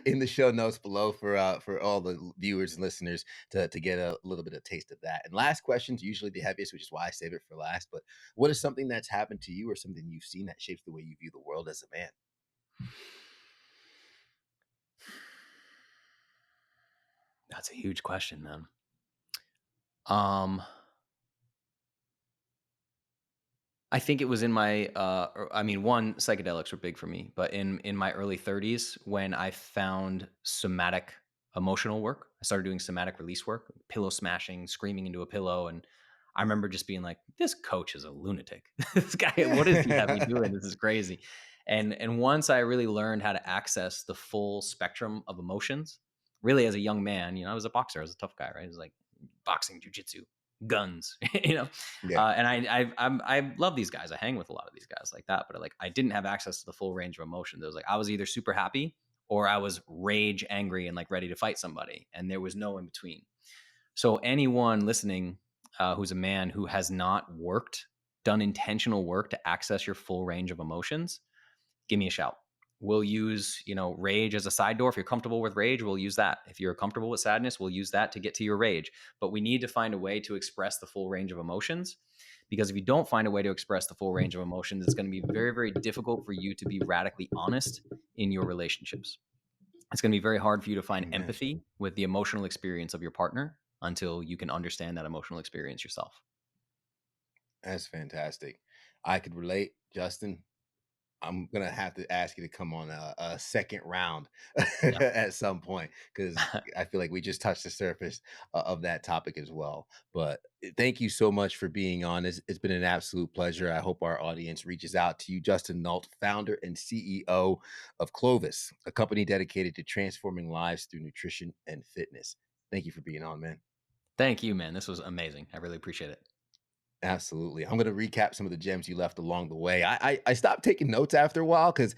in the show notes below for all the viewers and listeners to get a little bit of taste of that. And last question's usually the heaviest, which is why I save it for last. But what is something that's happened to you or something you've seen that shapes the way you view the world as a man? That's a huge question, man. Um, I think it was in my I mean, one, psychedelics were big for me, but in my early 30s when I found somatic emotional work, I started doing somatic release work, pillow smashing, screaming into a pillow, and I remember just being like, this coach is a lunatic. This guy, what does he have me doing? This is crazy. And once I really learned how to access the full spectrum of emotions, really as a young man, I was a boxer, I was a tough guy, right? It was like boxing, jujitsu, guns, Yeah. and I love these guys. I hang with a lot of these guys like that, but like I didn't have access to the full range of emotions. It was like I was either super happy or I was rage angry and like ready to fight somebody, and there was no in between. So anyone listening who's a man who has not done intentional work to access your full range of emotions, give me a shout. We'll use, rage as a side door. If you're comfortable with rage, we'll use that. If you're comfortable with sadness, we'll use that to get to your rage. But we need to find a way to express the full range of emotions, because if you don't find a way to express the full range of emotions, it's going to be very, very difficult for you to be radically honest in your relationships. It's going to be very hard for you to find Amen. empathy with the emotional experience of your partner until you can understand that emotional experience yourself. That's fantastic. I could relate, Justin. I'm gonna have to ask you to come on a second round Yeah. at some point because I feel like we just touched the surface of that topic as well. But thank you so much for being on. It's been an absolute pleasure. I hope our audience reaches out to you, Justin Nault, founder and CEO of Clovis, a company dedicated to transforming lives through nutrition and fitness. Thank you for being on, man. Thank you, man. This was amazing. I really appreciate it. Absolutely. I'm going to recap some of the gems you left along the way. I stopped taking notes after a while because,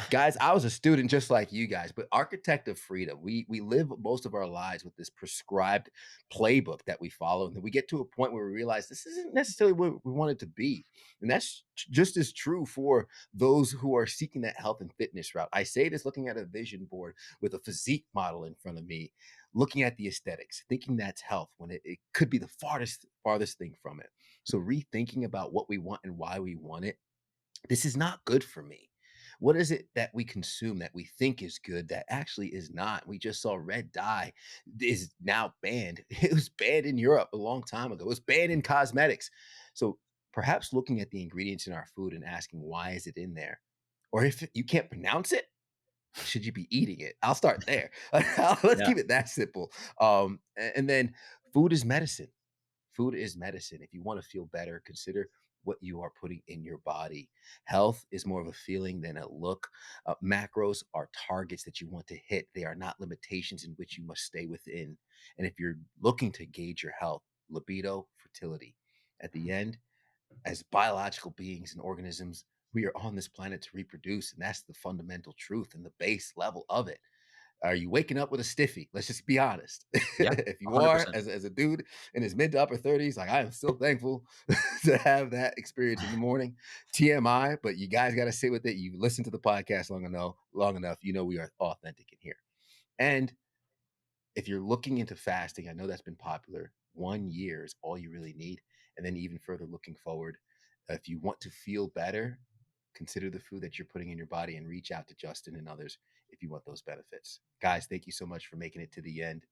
guys, I was a student just like you guys. But architect of freedom, we live most of our lives with this prescribed playbook that we follow, and then we get to a point where we realize this isn't necessarily what we want it to be, and that's just as true for those who are seeking that health and fitness route. I say this looking at a vision board with a physique model in front of me, looking at the aesthetics, thinking that's health when it could be the farthest thing from it. So rethinking about what we want and why we want it. This is not good for me. What is it that we consume that we think is good that actually is not? We just saw red dye is now banned. It was banned in Europe a long time ago. It was banned in cosmetics. So perhaps looking at the ingredients in our food and asking why is it in there? Or if you can't pronounce it, should you be eating it? I'll start there. Let's Yeah. keep it that simple. And then food is medicine. Food is medicine. If you want to feel better, consider what you are putting in your body. Health is more of a feeling than a look. Macros are targets that you want to hit, they are not limitations in which you must stay within. And if you're looking to gauge your health, libido, fertility, at the end, as biological beings and organisms, we are on this planet to reproduce, and that's the fundamental truth and the base level of it. Are you waking up with a stiffy? Let's just be honest. Yeah, If you are, 100%. as a dude in his mid to upper 30s, like I am still thankful to have that experience in the morning. TMI, but you guys got to sit with it. You listen to the podcast long enough, you know we are authentic in here. And if you're looking into fasting, I know that's been popular. 1 year is all you really need. And then even further looking forward, if you want to feel better, consider the food that you're putting in your body and reach out to Justin and others if you want those benefits. Guys, thank you so much for making it to the end.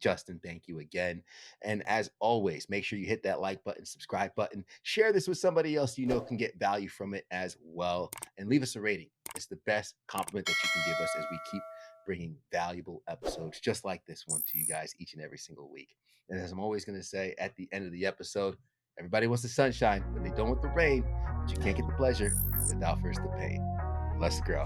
Justin, thank you again. And as always, make sure you hit that like button, subscribe button, share this with somebody else you know can get value from it as well, and leave us a rating. It's the best compliment that you can give us as we keep bringing valuable episodes just like this one to you guys each and every single week. And as I'm always going to say at the end of the episode, everybody wants the sunshine, but they don't want the rain. But you can't get the pleasure without first the pain. Let's grow.